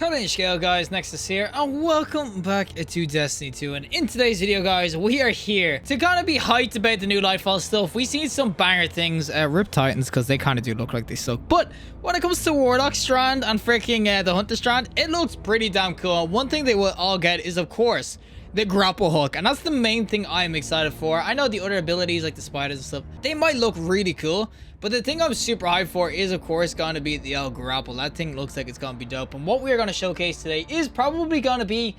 Hello in scale guys, Nexas here, and welcome back to Destiny 2. And in today's video guys, we are here to kind of be hyped about the new lightfall stuff. We've seen some banger things, Rip Titans, because they kind of do look like they suck. But when it comes to Warlock Strand and freaking the Hunter Strand, it looks pretty damn cool. One thing they will all get is, of course, the grapple hook, and that's the main thing I'm excited for. I know the other abilities like the spiders and stuff, they might look really cool, but the thing I'm super hyped for is of course going to be the grapple. That thing looks like it's going to be dope, and what we are going to showcase today is probably going to be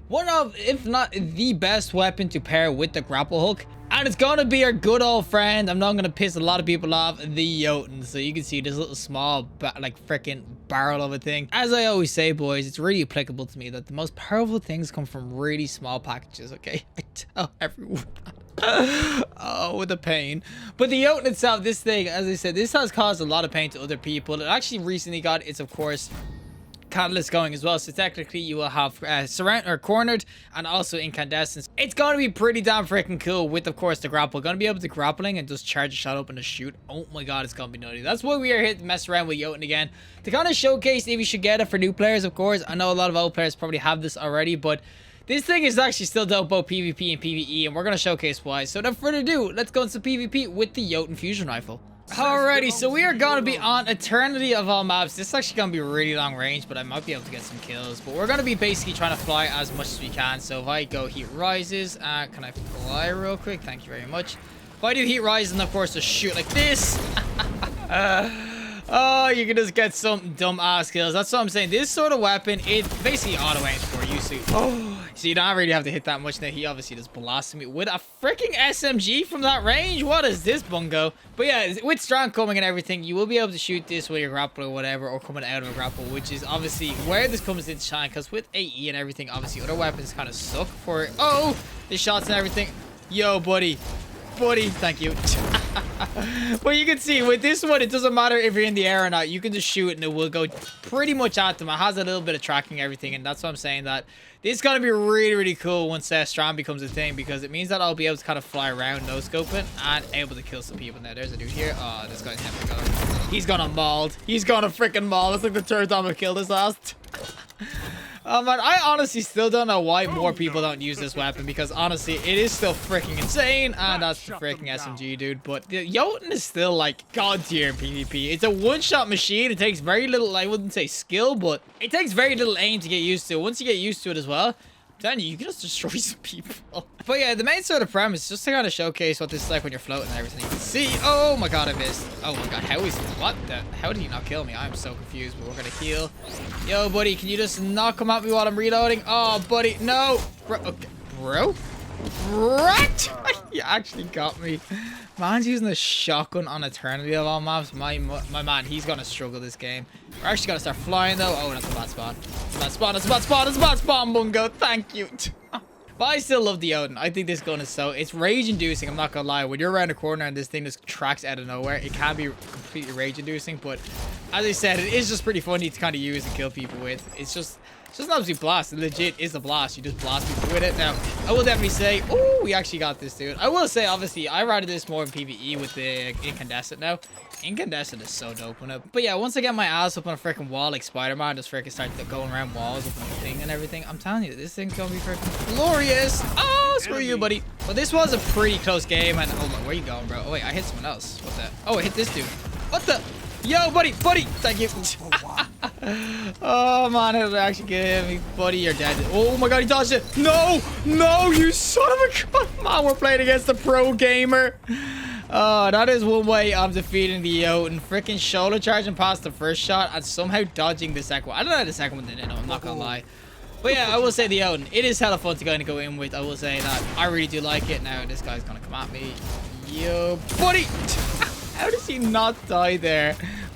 one of, if not the best weapon to pair with the grapple hook. And it's going to be our good old friend, I'm not going to piss a lot of people off, the Jotunn. So you can see this little small, like freaking barrel of a thing. As I always say, boys, it's really applicable to me that the most powerful things come from really small packages, okay? I tell everyone. Oh, with the pain. But the Jotunn itself, this thing, as I said, this has caused a lot of pain to other people. It actually recently got its, of course, catalyst going as well, so technically you will have surround or cornered and also incandescence. It's going to be pretty damn freaking cool with, of course, the grapple. Going to be able to grappling and just charge a shot up and just shoot. Oh my god, it's going to be nutty. That's why we are here to mess around with Jotunn again, to kind of showcase if you should get it for new players. Of course, I know a lot of old players probably have this already, but this thing is actually still dope both PvP and PvE, and we're going to showcase why. So without further ado, let's go into PvP with the Jotunn fusion rifle. Alrighty, so we are going to be on Eternity of all maps. This is actually going to be really long range, but I might be able to get some kills. But we're going to be basically trying to fly as much as we can. So if I go heat rises, can I fly real quick? Thank you very much. If I do heat rises, and of course just shoot like this. Oh, you can just get some dumb ass kills. That's what I'm saying. This sort of weapon, it basically auto aims for you. So you don't really have to hit that much. Now he obviously just blasted me with a freaking SMG from that range. What is this bungo? But yeah, with Strand coming and everything, you will be able to shoot this with your grapple or whatever, or coming out of a grapple, which is obviously where this comes into shine. Because with AE and everything, obviously other weapons kind of suck for the shots and everything. Yo, buddy, thank you. But you can see with this one, it doesn't matter if you're in the air or not. You can just shoot it and it will go pretty much at them. It has a little bit of tracking and everything, and that's what I'm saying, that this is going to be really cool once Strand becomes a thing, because it means that I'll be able to kind of fly around no scoping and able to kill some people. Now there's a dude here. Oh, this guy's never going. He's gonna mauled. He's gonna freaking maul. It's like the third time I've killed his ass. Oh man, I honestly still don't know why more people don't use this weapon, because honestly, it is still freaking insane, and that's the freaking SMG, dude. But the Jotunn is still like god tier in PvP. It's a one-shot machine. It takes very little, I wouldn't say skill, but it takes very little aim to get used to. Once you get used to it as well, I'm telling you, you can just destroy some people. But yeah, the main sort of premise is just to kind of showcase what this is like when you're floating and everything. You can see, oh my god, I missed. Oh my god, how is this? What the? How did he not kill me? I'm so confused, but we're gonna heal. Yo, buddy, can you just not come at me while I'm reloading? Oh, buddy, no. Bro, okay. Bro? What? You actually got me. Man's using a shotgun on Eternity of all maps. My man, he's gonna struggle this game. We're actually gonna start flying though. Oh, that's a bad spawn. That's a bad spawn. That's a bad spawn. That's a bad spawn, bungo. Thank you. But I still love the Jotunn. I think this gun is it's rage-inducing, I'm not gonna lie. When you're around a corner and this thing just tracks out of nowhere, it can be completely rage-inducing, but as I said, it is just pretty funny to kind of use and kill people with. It's just an absolute blast. It legit is a blast. You just blast people with it. Now, I will definitely say, oh, we actually got this, dude. I will say, obviously, I rather this more in PvE with the incandescent now. Incandescent is so dope on it. But yeah, once I get my ass up on a freaking wall like Spider-Man, just freaking start going around walls with my thing and everything, I'm telling you, this thing's gonna be freaking glorious. Oh, screw you, buddy. But this was a pretty close game, and oh my, where you going, bro? Oh wait, I hit someone else. What the? Oh, I hit this dude. What the? Yo, buddy, thank you. Oh man, it actually get me, buddy. You're dead. Oh my god, he dodged it. No, you son of a gun. Man, we're playing against a pro gamer. Oh, that is one way of defeating the Jotunn. Freaking shoulder charging past the first shot and somehow dodging the second one. I don't know how the second one didn't know, I'm not gonna lie. But yeah, I will say the Jotunn, it is hella fun to kind of go in with. I will say that I really do like it. Now this guy's gonna come at me. Yo, buddy. How does he not die there?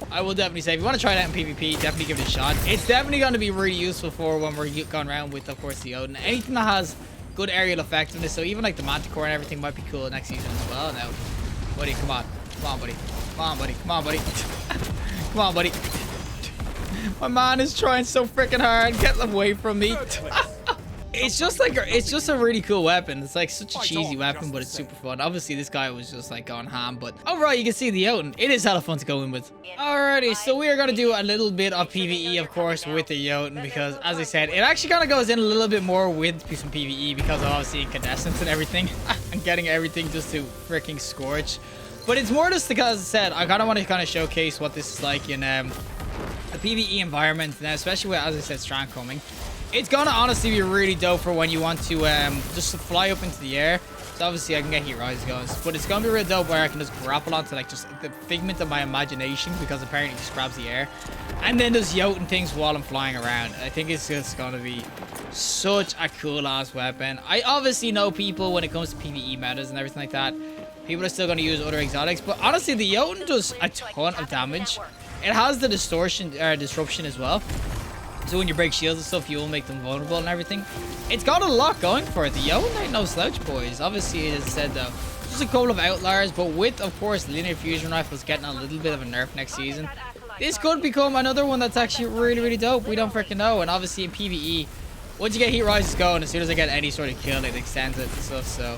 I will definitely say, if you want to try that in PvP, definitely give it a shot. It's definitely going to be really useful for when we're going around with, of course, the Jotunn. Anything that has good aerial effectiveness, so even like the Manticore and everything might be cool next season as well. Now, buddy, come on, buddy. Come on, buddy. My man is trying so freaking hard. Get away from me. It's just like, it's just a really cool weapon. It's like such a cheesy weapon, but it's super fun. Obviously, this guy was just like going ham, but overall, you can see the Jotunn. It is hella fun to go in with. Alrighty, so we are going to do a little bit of PvE, of course, with the Jotunn, because as I said, it actually kind of goes in a little bit more with some PvE because of obviously incandescence and everything. And getting everything just to freaking scorch. But it's more just because, as I said, I kind of want to kind of showcase what this is like in the PvE environment now, especially with, as I said, Strand coming. It's gonna honestly be really dope for when you want to just fly up into the air. So obviously I can get heat rises going, but it's gonna be real dope where I can just grapple onto like just the figment of my imagination, because apparently it just grabs the air, and then there's Jotunn things while I'm flying around. I think it's just gonna be such a cool ass weapon. I obviously know people when it comes to PvE metas and everything like that, people are still gonna use other exotics, but honestly the Jotunn does a ton of damage. It has the disruption as well. So when you break shields and stuff, you will make them vulnerable and everything. It's got a lot going for it. The Jotunn ain't no slouch, boys. Obviously, it is said though, just a couple of outliers, but with, of course, linear fusion rifles getting a little bit of a nerf next season, this could become another one that's actually really, really dope. We don't freaking know. And obviously in PvE, once you get heat rises going, as soon as I get any sort of kill, it extends it and stuff. So,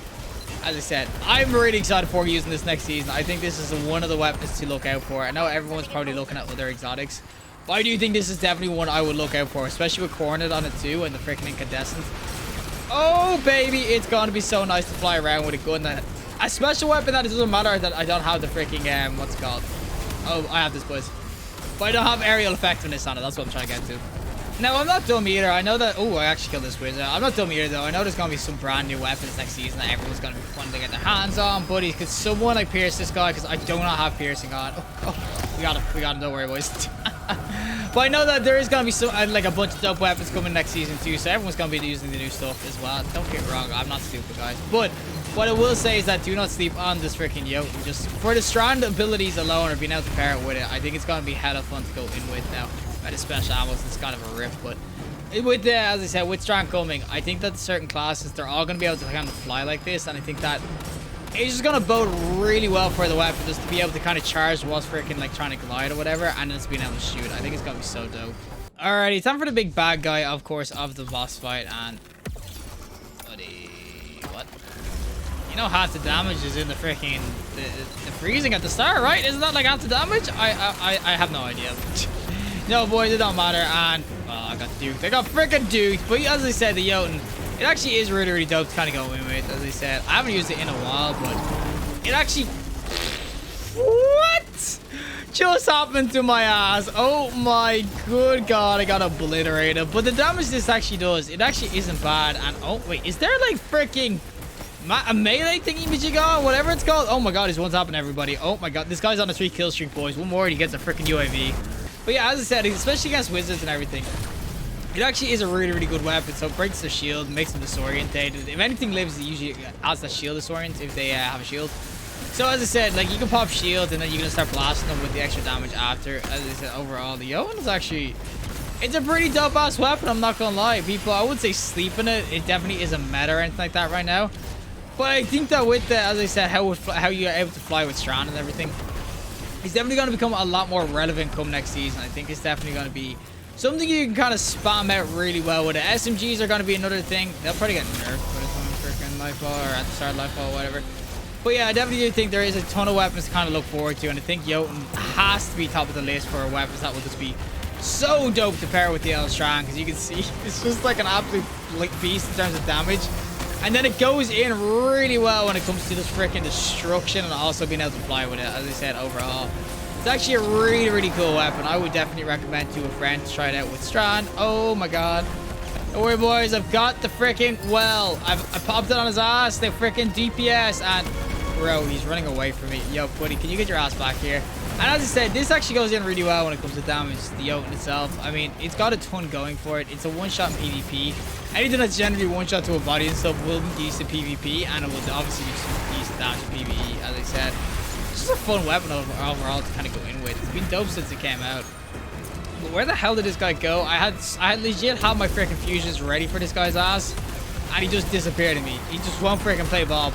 as I said, I'm really excited for using this next season. I think this is one of the weapons to look out for. I know everyone's probably looking at other exotics, but I do think this is definitely one I would look out for, especially with Coronet on it too, and the freaking incandescent. Oh, baby, it's going to be so nice to fly around with a gun that... A special weapon that it doesn't matter that I don't have the freaking, what's it called? Oh, I have this, boys. But I don't have aerial effectiveness on it. That's what I'm trying to get to. Now, I'm not dumb either. I know that... Oh, I actually killed this wizard. I'm not dumb either, though. I know there's going to be some brand new weapons next season that everyone's going to be fun to get their hands on. Buddies, could someone, like, pierce this guy? Because I do not have piercing on. Oh, we got him. We got him. Don't worry, boys. But I know that there is going to be some, like a bunch of dope weapons coming next season too, so everyone's going to be using the new stuff as well. Don't get me wrong, I'm not stupid, guys. But what I will say is that do not sleep on this freaking Jotunn. Just for the Strand abilities alone, or being able to pair it with it, I think it's going to be hella fun to go in with now. By the special ammo, it's kind of a rip, but with the, as I said, with Strand coming, I think that certain classes, they're all going to be able to kind of fly like this, and I think that it's just going to bode really well for the weapon, just to be able to kind of charge whilst freaking like trying to glide or whatever, and then just being able to shoot. I think it's going to be so dope. Alrighty, time for the big bad guy, of course, of the boss fight, and... Buddy... What? You know half the damage is in the freaking... The freezing at the start, right? Isn't that like half the damage? I have no idea. No, boys, it don't matter, and... Well, I got duked. I got freaking duked, but as I said, the Jotunn, it actually is really, really dope to kind of go in with, as I said. I haven't used it in a while, but it actually... What? Just happened to my ass. Oh my good god, I got obliterated. But the damage this actually does, it actually isn't bad. And oh, wait, is there like freaking a melee thingy majig on? Whatever it's called. Oh my god, he's one tapping everybody. Oh my god, this guy's on a 3 kill streak, boys. One more and he gets a freaking UAV. But yeah, as I said, especially against wizards and everything, it actually is a really, really good weapon. So it breaks their shield, makes them disorientated. If anything lives, it usually has that shield disorient if they have a shield. So as I said, like you can pop shield and then you can start blasting them with the extra damage after. As I said, overall, the Jotunn is actually... It's a pretty dope ass weapon, I'm not gonna lie. People, I would say sleep in it. It definitely isn't meta or anything like that right now. But I think that with the, as I said, how you're able to fly with Strand and everything, it's definitely going to become a lot more relevant come next season. I think it's definitely going to be something you can kind of spam out really well with it. SMGs are going to be another thing. They'll probably get nerfed by the time freaking lightfall or at the start of lightfall or whatever. But yeah, I definitely do think there is a ton of weapons to kind of look forward to, and I think Jotunn has to be top of the list for weapons that will just be so dope to pair with the Strand, because you can see it's just like an absolute like beast in terms of damage. And then it goes in really well when it comes to this freaking destruction and also being able to fly with it. As I said, overall, it's actually a really, really cool weapon. I would definitely recommend to a friend to try it out with Strand. Oh my god. Don't worry, boys. I've got the freaking well. I popped it on his ass. The freaking DPS. And bro, he's running away from me. Yo, buddy, can you get your ass back here? And as I said, this actually goes in really well when it comes to damage. The Jotunn itself, I mean, it's got a ton going for it. It's a one-shot in PvP. Anything that's generally one-shot to a body and stuff will be decent PvP, and it will obviously be some decent damage in PvE, as I said. It's just a fun weapon overall to kind of go in with. It's been dope since it came out. But where the hell did this guy go? I had legit had my freaking fusions ready for this guy's ass, and he just disappeared on me. He just won't freaking play ball.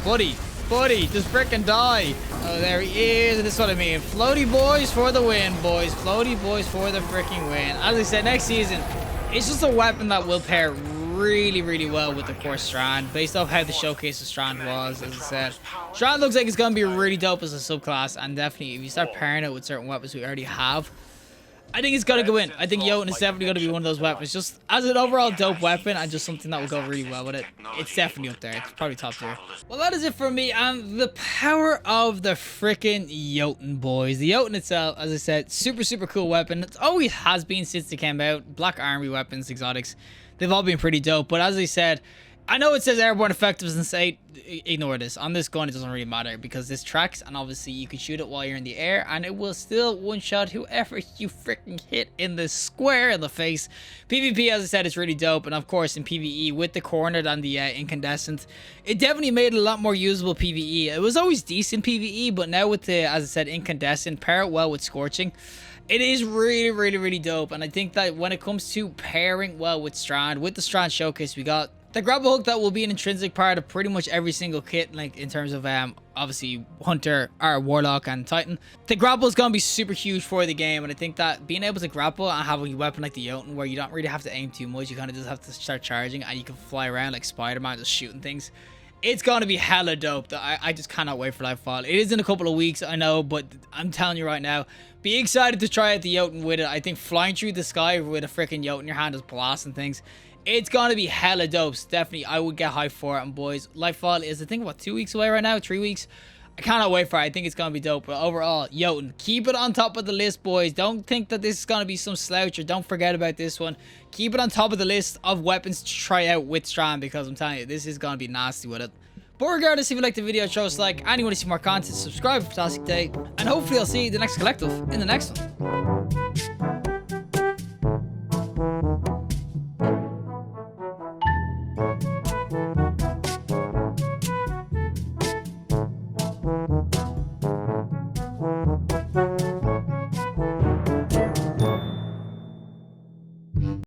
Buddy, just freaking die. Oh, there he is. This is what I mean. Floaty boys for the win, boys. Floaty boys for the freaking win. As I said, next season, it's just a weapon that will pair really, really well with the core Strand, based off how the showcase of Strand was. As I said, Strand looks like it's going to be really dope as a subclass, and definitely if you start pairing it with certain weapons we already have, I think it's going to go in. I think Jotunn is definitely going to be one of those weapons. Just as an overall dope weapon and just something that will go really well with it. It's definitely up there. It's probably top tier. Well, that is it for me and the power of the freaking Jotunn, boys. The Jotunn itself, as I said, super, super cool weapon. It always has been since they came out. Black army weapons, exotics, they've all been pretty dope. But as I said, I know it says airborne effectiveness, and ignore this. On this gun, it doesn't really matter because this tracks, and obviously you can shoot it while you're in the air, and it will still one-shot whoever you freaking hit in the square in the face. PvP, as I said, is really dope, and of course in PvE with the cornered and the incandescent, it definitely made it a lot more usable PvE. It was always decent PvE, but now with the, as I said, incandescent, pair it well with scorching. It is really, really, really dope, and I think that when it comes to pairing well with Strand, with the Strand showcase, we got the grapple hook that will be an intrinsic part of pretty much every single kit, like in terms of obviously Hunter, or Warlock, and Titan. The grapple is going to be super huge for the game, and I think that being able to grapple and have a weapon like the Jotunn, where you don't really have to aim too much, you kind of just have to start charging, and you can fly around like Spider-Man just shooting things. It's going to be hella dope. I just cannot wait for Lightfall. It is in a couple of weeks, I know, but I'm telling you right now, be excited to try out the Jotunn with it. I think flying through the sky with a freaking Jotunn in your hand is blasting things. It's going to be hella dope. So definitely, I would get hyped for it. And boys, Lightfall is, I think, what, 2 weeks away right now? 3 weeks? I cannot wait for it. I think it's going to be dope. But overall, Jotunn, keep it on top of the list, boys. Don't think that this is going to be some slouch, or don't forget about this one. Keep it on top of the list of weapons to try out with Strand, because I'm telling you, this is going to be nasty with it. But regardless, if you like the video, show us a like, and you want to see more content, subscribe. Fantastic day, and hopefully I'll see you in the next collective in the next one.